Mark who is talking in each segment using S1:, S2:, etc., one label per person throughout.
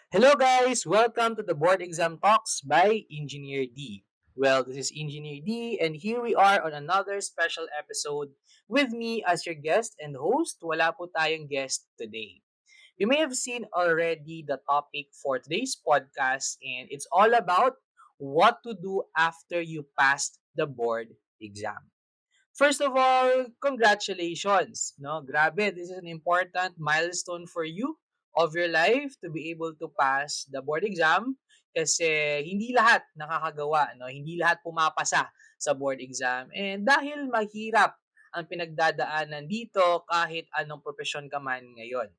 S1: Hello guys! Welcome to the Board Exam Talks by Engineer Dee. Well, this is Engineer Dee and here we are on another special episode with me as your guest and host. Wala po tayong guest today. You may have seen already the topic for today's podcast and it's all about what to do after you passed the board exam. First of all, congratulations. No, grabe, this is an important milestone for you of your life to be able to pass the board exam kasi hindi lahat nakakagawa, no? Hindi lahat pumapasa sa board exam. And dahil mahirap ang pinagdadaanan dito kahit anong profesyon ka man ngayon.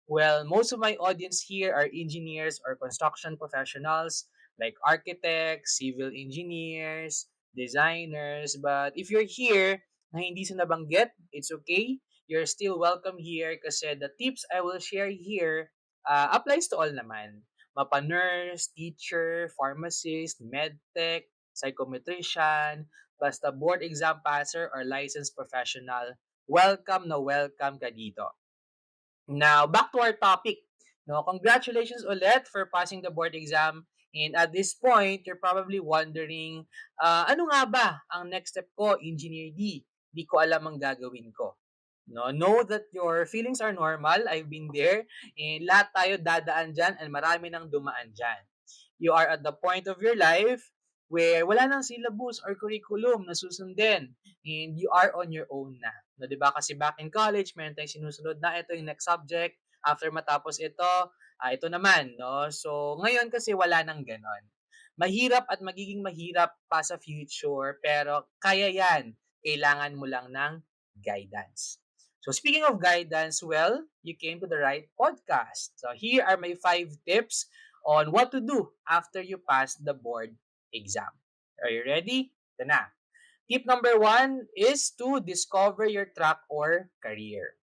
S1: Well, most of my audience here are engineers or construction professionals like architects, civil engineers, designers. But if you're here na hindi sa nabanggit, it's okay. You're still welcome here kasi the tips I will share here applies to all naman. Mapa-nurse, teacher, pharmacist, medtech, psychometrician, basta board exam passer or licensed professional, welcome na welcome ka dito. Now, back to our topic. No, congratulations ulit for passing the board exam. And at this point, you're probably wondering, ano nga ba ang next step ko, Engineer D? Di ko alam ang gagawin ko. No, know that your feelings are normal. I've been there. And lahat tayo dadaan dyan and marami nang dumaan dyan. You are at the point of your life where wala nang syllabus or curriculum na susundin and you are on your own na. No, 'di ba? Kasi back in college, meron tayong sinusunod na ito yung next subject. After matapos ito, ito naman, no? So, ngayon kasi wala nang ganon. Mahirap at magiging mahirap pa sa future, pero kaya yan. Kailangan mo lang ng guidance. So, speaking of guidance, well, you came to the right podcast. So, here are my 5 tips on what to do after you pass the board exam. Are you ready? Ito na. Tip number 1 is to discover your track or career.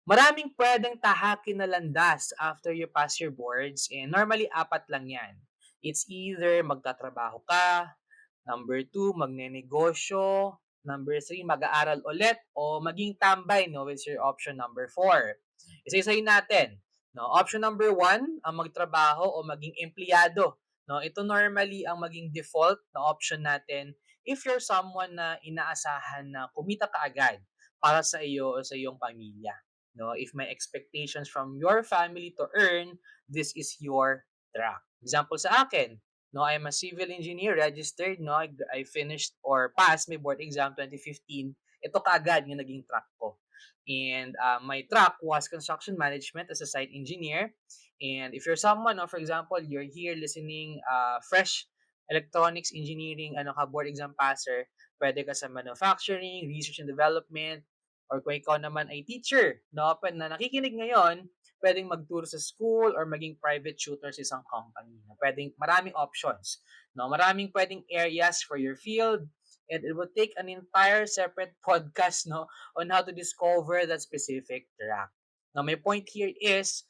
S1: Maraming pwedeng tahakin na landas after you pass your boards and normally 4 lang yan. It's either magtatrabaho ka, number 2, magnenegosyo, number 3, mag-aaral ulit, o maging tambay, no, is your option number 4. Isa-isayin natin. No, option number 1, ang magtrabaho o maging empleyado. No, ito normally ang maging default na option natin if you're someone na inaasahan na kumita ka agad para sa iyo o sa iyong pamilya. No, if may expectations from your family to earn, this is your track. Example sa akin, no, I'm a civil engineer registered, no, I finished or passed my board exam 2015. Ito kaagad yung naging track ko. And my track was construction management as a site engineer. And if you're someone, no, for example, you're here listening, fresh electronics engineering, ano ka, board exam passer, pwede ka sa manufacturing, research and development, or kung ikaw naman ay teacher, no, na nakikinig ngayon, pwedeng magturo sa school or maging private tutor sa isang company. Pwedeng maraming options. No, maraming pwedeng areas for your field and it will take an entire separate podcast, no, on how to discover that specific track. Now, my point here is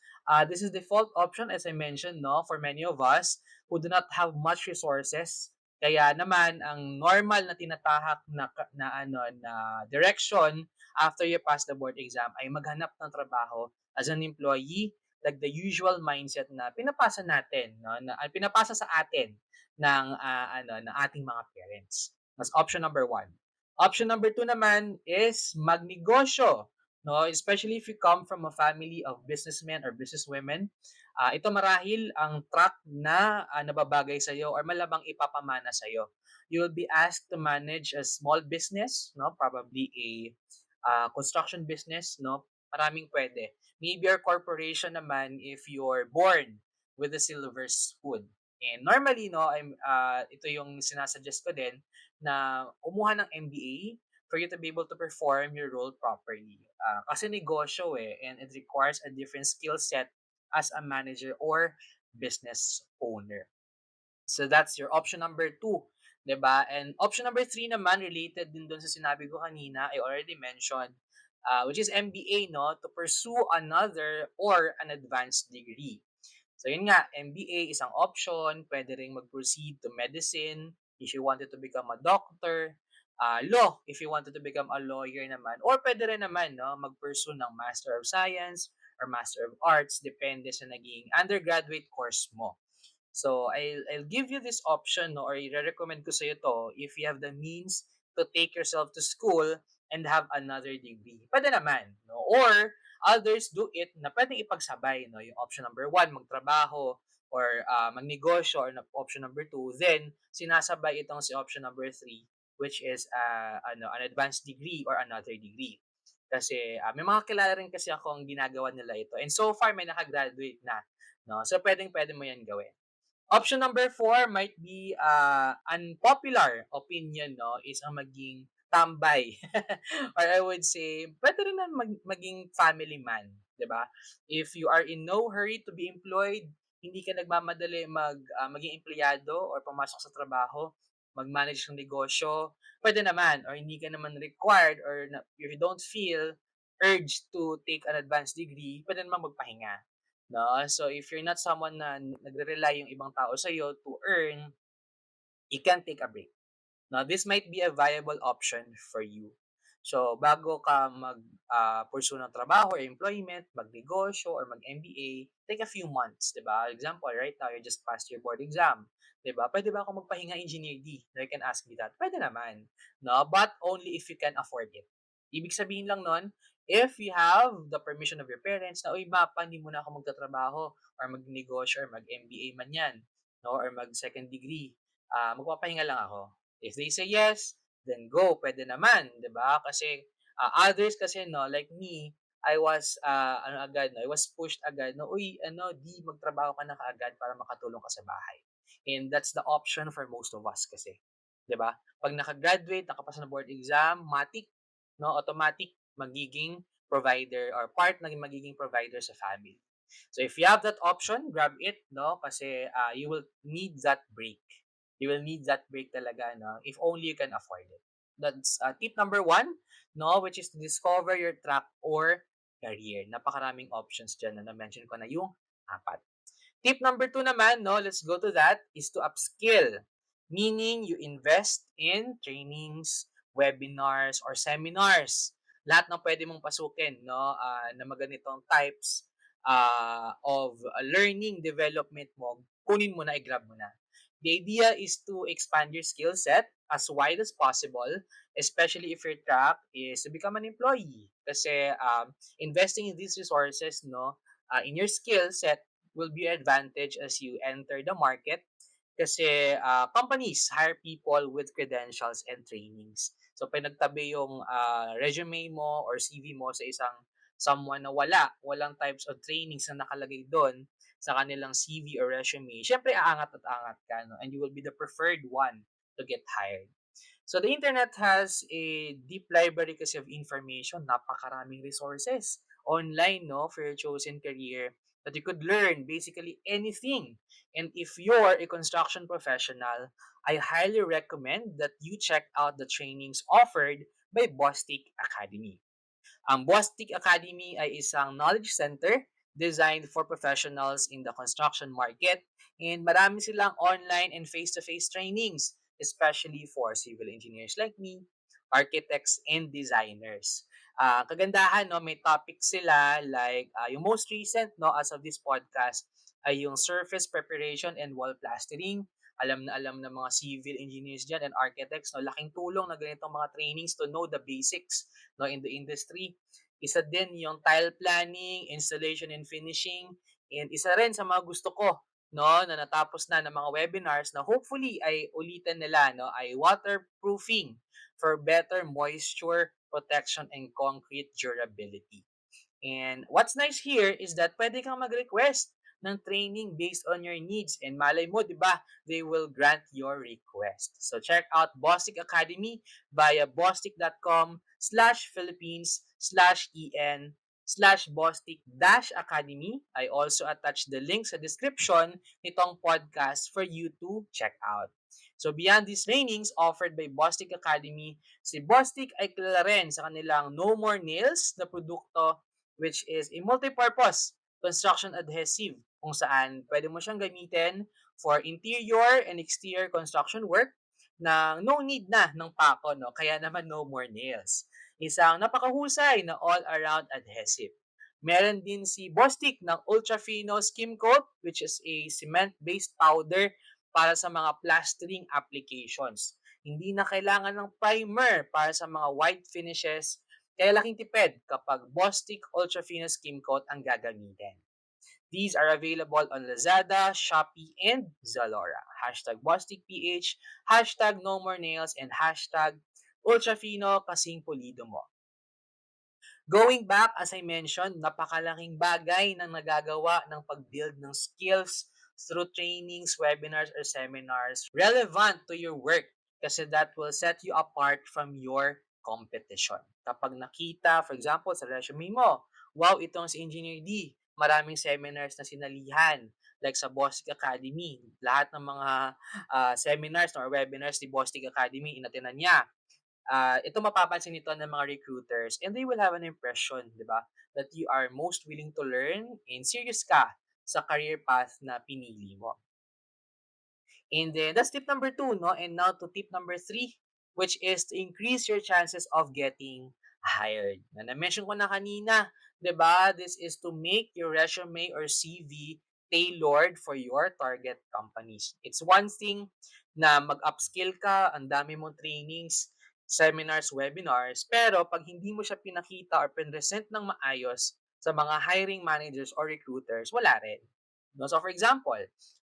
S1: this is the default option as I mentioned, no, for many of us who do not have much resources. Kaya naman ang normal na tinatahak na direction after you pass the board exam ay maghanap ng trabaho as an employee, like the usual mindset na pinapasa natin, no, na pinapasa sa atin ng ng ating mga parents. That's option number 1. Option number 2 naman is magnegosyo, no, especially if you come from a family of businessmen or businesswomen. Ito marahil ang track na nababagay sa iyo or malamang ipapamana sa iyo. You will be asked to manage a small business, no, probably a construction business, no, maraming pwede. Maybe your corporation naman if you're born with a silver spoon. And normally, no, ito yung sinasuggest ko din na kumuha ng MBA for you to be able to perform your role properly. Kasi negosyo and it requires a different skill set as a manager or business owner. So that's your option number 2. 'Di ba? And option number 3 naman related din doon sa sinabi ko kanina, I already mentioned, which is MBA, no, to pursue another or an advanced degree. So yun nga, MBA isang option, pwede ring mag-proceed to medicine if you wanted to become a doctor, law if you wanted to become a lawyer naman, or pwede rin naman, no, mag-pursue ng Master of Science or Master of Arts, depende sa naging undergraduate course mo. So I'll give you this option, no, or i-recommend ko sa iyo to if you have the means to take yourself to school and have another degree. Pwede naman, no? Or others do it na pwedeng ipagsabay, no? Yung option number one, magtrabaho or magnegosyo, or option number two, then sinasabay itong si option number three, which is an advanced degree or another degree. Kasi may mga kilala rin kasi ako ang ginagawa nila ito. And so far, may nakagraduate na. No? So, pwedeng-pwede mo yan gawin. Option number four might be unpopular opinion, no, is ang maging tambay. Or I would say, pwede rin na maging family man, 'di ba? If you are in no hurry to be employed, hindi ka nagmamadali maging empleyado or pumasok sa trabaho, mag-manage ng negosyo, pwede naman, or hindi ka naman required, or if you don't feel urged to take an advanced degree, pwede naman magpahinga. No? So if you're not someone na nagre-rely yung ibang tao sa iyo to earn, you can take a break. Now, this might be a viable option for you. So, bago ka pursue ng trabaho or employment, magnegosyo or mag-MBA, take a few months, 'di ba? Example, right now you just passed your board exam, 'di ba? Pwede ba ako magpahinga, Engineer D? You can ask me that. Pwede naman, no? But only if you can afford it. Ibig sabihin lang nun, if you have the permission of your parents na, uy, mapa, hindi mo na ako magtatrabaho or magnegosyo or mag-MBA man yan, no? Or mag-second degree, magpapahinga lang ako. If they say yes, then go, pwede naman, 'di ba? Kasi others kasi, no, like me, I was I was pushed agad, no, uy, di magtrabaho ka na kaagad para makatulong ka sa bahay. And that's the option for most of us kasi, 'di ba? Pag naka-graduate, nakapasa ng board exam, matik, no, automatic magiging provider or part ng magiging provider sa family. So if you have that option, grab it, no, kasi you will need that break. You will need that break talaga, no, if only you can afford it. That's tip number one, no, which is to discover your track or career. Napakaraming options dyan na na-mention ko na yung apat. Tip number two naman, no, let's go to that, is to upskill. Meaning, you invest in trainings, webinars, or seminars. Lahat ng pwede mong pasukin, no, na maganitong types of learning development mo, kunin mo na, i-grab mo na. The idea is to expand your skill set as wide as possible, especially if your track is to become an employee. Kasi investing in these resources, no, in your skill set will be an advantage as you enter the market, kasi companies hire people with credentials and trainings. So pinagtabi yung resume mo or CV mo sa isang someone na walang types of trainings na nakalagay doon sa kanilang CV or resume, syempre aangat at aangat ka, no? And you will be the preferred one to get hired. So the internet has a deep library kasi of information, napakaraming resources online, no, for your chosen career, that you could learn basically anything. And if you're a construction professional, I highly recommend that you check out the trainings offered by Bostik Academy. Ang Bostik Academy ay isang knowledge center designed for professionals in the construction market, and marami silang online and face-to-face trainings, especially for civil engineers like me, architects, and designers. Kagandahan, no, may topics sila like yung most recent, no, as of this podcast ay yung surface preparation and wall plastering. Alam ng mga civil engineers dyan and architects, no, laking tulong na ganitong mga trainings to know the basics, no, in the industry. Isa din yung tile planning, installation and finishing, and isa rin sa mga gusto ko, no, na natapos na ng mga webinars na hopefully ay ulitin nila, no, ay waterproofing for better moisture protection and concrete durability. And what's nice here is that pwede kang mag-request ng training based on your needs. And malay mo, di ba, they will grant your request. So check out Bostik Academy via bostik.com/philippines/en/bostik-academy. I also attach the link sa description nitong podcast for you to check out. So beyond these trainings offered by Bostik Academy, si Bostik ay kilala rin sa kanilang No More Nails na produkto, which is a multi-purpose construction adhesive kung saan pwede mo siyang gamitin for interior and exterior construction work na no need na ng pako, no? Kaya naman no more nails. Isang napakahusay na all-around adhesive. Meron din si Bostik ng Ultra Fino Skimcoat, which is a cement-based powder para sa mga plastering applications. Hindi na kailangan ng primer para sa mga white finishes, kaya laking tipid kapag Bostik Ultra Fino Skimcoat ang gagamitin. These are available on Lazada, Shopee, and Zalora. Hashtag BostikPH, hashtag No More Nails, and hashtag Ultrafino kasing pulido mo. Going back, as I mentioned, napakalaking bagay ng nagagawa ng pag-build ng skills through trainings, webinars, or seminars relevant to your work kasi that will set you apart from your competition. Kapag nakita, for example, sa resume mo, wow, itong si Engineer D, maraming seminars na sinalihan. Like sa Bostik Academy, lahat ng mga seminars or webinars ni Bostik Academy, inatenan niya. Ito mapapansin nito ng mga recruiters and they will have an impression, di ba, that you are most willing to learn and serious ka sa career path na pinili mo. And then that's tip number 2, no? And now to tip number 3, which is to increase your chances of getting hired. Na-mention ko na kanina, 'di ba? This is to make your resume or CV tailored for your target companies. It's one thing na mag-upskill ka, ang dami mong trainings, seminars, webinars, pero pag hindi mo siya pinakita or present ng maayos sa mga hiring managers or recruiters, wala rin. No? So for example,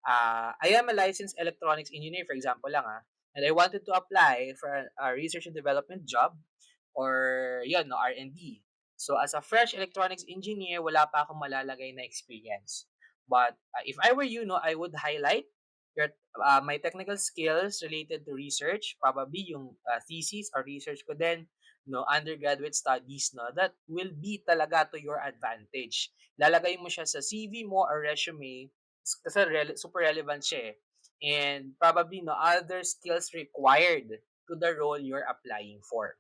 S1: I am a licensed electronics engineer, for example lang and I wanted to apply for a research and development job or yun, no, R&D. So as a fresh electronics engineer, wala pa akong malalagay na experience. But if I were you, no, I would highlight your my technical skills related to research, probably yung thesis or research ko din, no, undergraduate studies, no, that will be talaga to your advantage. Lalagay mo siya sa CV mo or resume kasi super relevant siya eh. And probably no other skills required to the role you're applying for.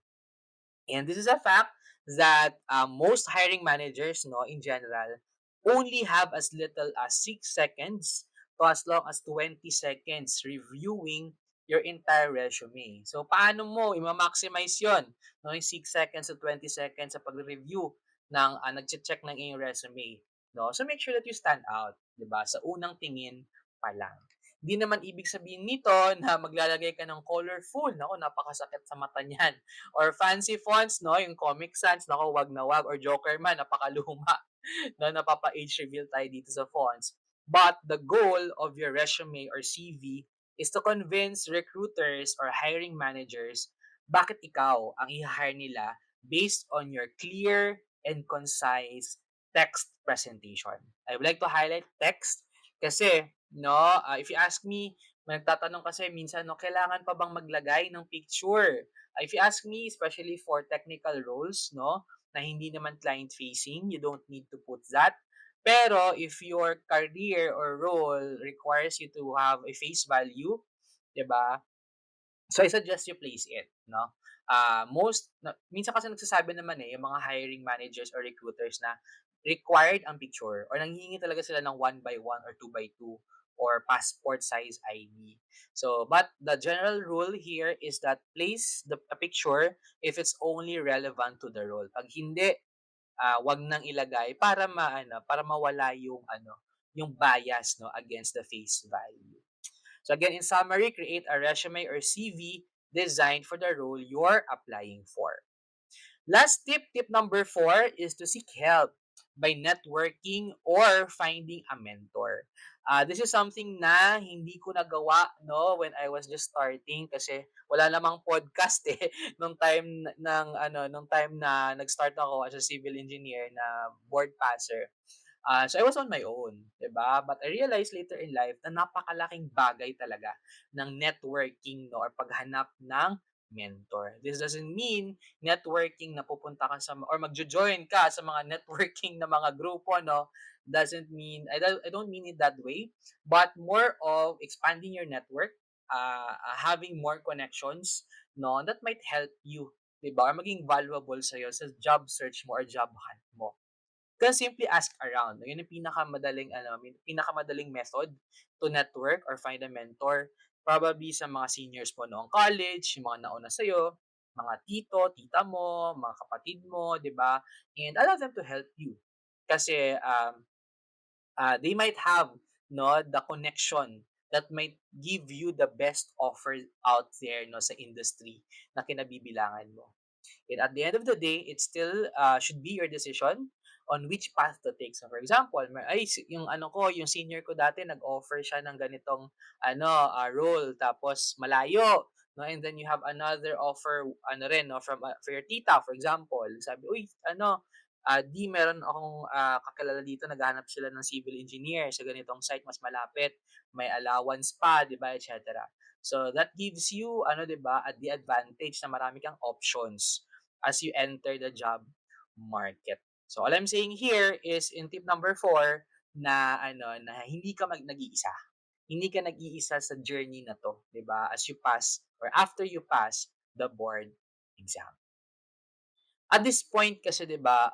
S1: And this is a fact that most hiring managers, no, in general, only have as little as 6 seconds to as long as 20 seconds reviewing your entire resume. So, paano mo i-maximize yon? No, yung 6 seconds to 20 seconds sa pag-review ng nag-check ng iyong resume. No? So, make sure that you stand out, di ba? Sa unang tingin pa lang. Hindi naman ibig sabihin nito na maglalagay ka ng colorful. Naku, napakasakit sa mata niyan. Or fancy fonts, no? Yung Comic Sans, naku, wag na wag. Or Joker man, napakaluma. No, napapa-age reveal tayo dito sa fonts. But the goal of your resume or CV is to convince recruiters or hiring managers bakit ikaw ang i-hire nila based on your clear and concise text presentation. I would like to highlight text kasi, no, if you ask me, nagtatanong kasi minsan, no, kailangan pa bang maglagay ng picture? If you ask me, especially for technical roles, no, na hindi naman client-facing, you don't need to put that. Pero if your career or role requires you to have a face value, 'di ba? So I suggest you place it, no? Minsan kasi nagsasabi naman yung mga hiring managers or recruiters na required ang picture or nanghihingi talaga sila ng 1 by 1 or 2 by 2 or passport size ID. So, but the general rule here is that place a picture if it's only relevant to the role. Pag hindi, wag nang ilagay para mawala yung yung bias no against the face value. So again, in summary, create a resume or CV designed for the role you're applying for. Last tip, tip number 4, is to seek help by networking or finding a mentor. This is something na hindi ko nagawa no when I was just starting kasi wala namang podcast nung time nung time na nag-start ako as a civil engineer na board passer. So I was on my own, 'di ba? But I realized later in life na napakalaking bagay talaga ng networking no or paghanap ng mentor. This doesn't mean networking na pupunta ka sa or magjo-join ka sa mga networking na mga grupo no. Doesn't mean I don't mean it that way, but more of expanding your network, having more connections no that might help you, 'di ba? Or maging valuable sa sa job search mo or job hunt mo. Can simply ask around. Yun yung pinakamadaling method to network or find a mentor. Probably sa mga seniors mo noong college, yung mga nauna sa'yo, mga tito, tita mo, mga kapatid mo, di ba? And allow them to help you. Kasi they might have the connection that might give you the best offer out there sa industry na kinabibilangan mo. And at the end of the day, it still should be your decision on which path to take. So for example, yung yung senior ko dati nag-offer siya ng ganitong role tapos malayo, no? And then you have another offer rin no from for your tita for example. Sabi, "Uy, di meron akong kakilala dito naghahanap sila ng civil engineer sa ganitong site mas malapit, may allowance pa, 'di ba, etc." So that gives you 'di ba, at the advantage na marami kang options as you enter the job market. So all I'm saying here is in tip number 4 na na hindi ka nag-iisa. Hindi ka nag-iisa sa journey na 'to, 'di ba? As you pass or after you pass the board exam. At this point kasi 'di ba,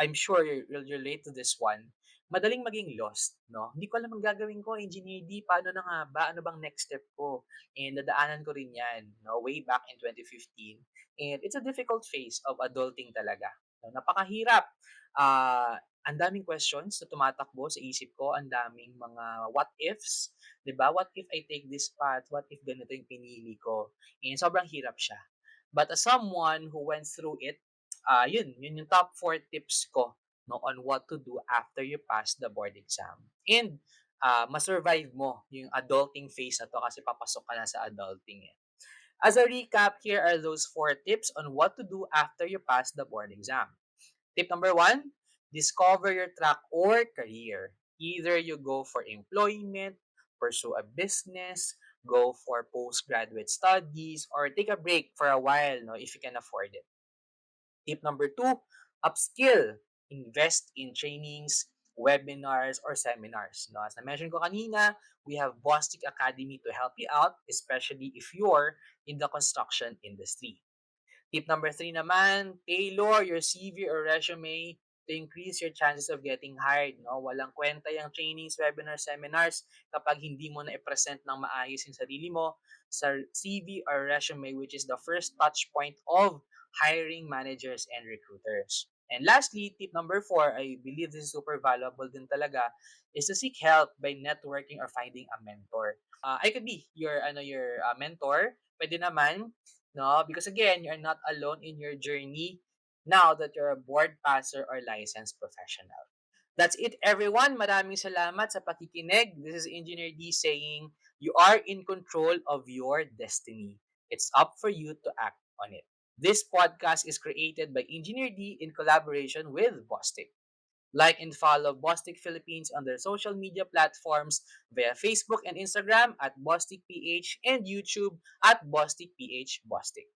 S1: I'm sure you'll relate to this one, madaling maging lost 'no? Hindi ko alam ang gagawin ko, Engineer D, paano na nga ba? Ano bang next step ko? And nadaanan ko rin 'yan 'no, way back in 2015. And it's a difficult phase of adulting talaga 'no, napakahirap. Ang daming questions na tumatakbo sa isip ko, ang daming mga what ifs, 'di ba? What if I take this path? What if ganito yung pinili ko? And sobrang hirap siya. But as someone who went through it, yun yung top 4 tips ko no, on what to do after you pass the board exam. And ma-survive mo yung adulting phase na to kasi papasok ka na sa adulting eh. As a recap, here are those 4 tips on what to do after you pass the board exam. Tip number 1, discover your track or career. Either you go for employment, pursue a business, go for postgraduate studies, or take a break for a while no, if you can afford it. Tip number 2, upskill. Invest in trainings, webinars, or seminars. No? As na-mention ko kanina, we have Bostik Academy to help you out, especially if you're in the construction industry. Tip number 3 naman, tailor your CV or resume to increase your chances of getting hired. No? Walang kwenta yung trainings, webinars, seminars kapag hindi mo na i-present ng maayos yung sarili mo sa CV or resume, which is the first touch point of hiring managers and recruiters. And lastly, tip number 4, I believe this is super valuable din talaga, is to seek help by networking or finding a mentor. I could be your mentor. Pwede naman, no? Because again, you're not alone in your journey now that you're a board passer or licensed professional. That's it, everyone. Maraming salamat sa pakikinig. This is Engineer D saying, you are in control of your destiny. It's up for you to act on it. This podcast is created by Engineer D in collaboration with Bostik. Like and follow Bostik Philippines on their social media platforms via Facebook and Instagram at Bostik PH and YouTube at Bostik PH Bostik.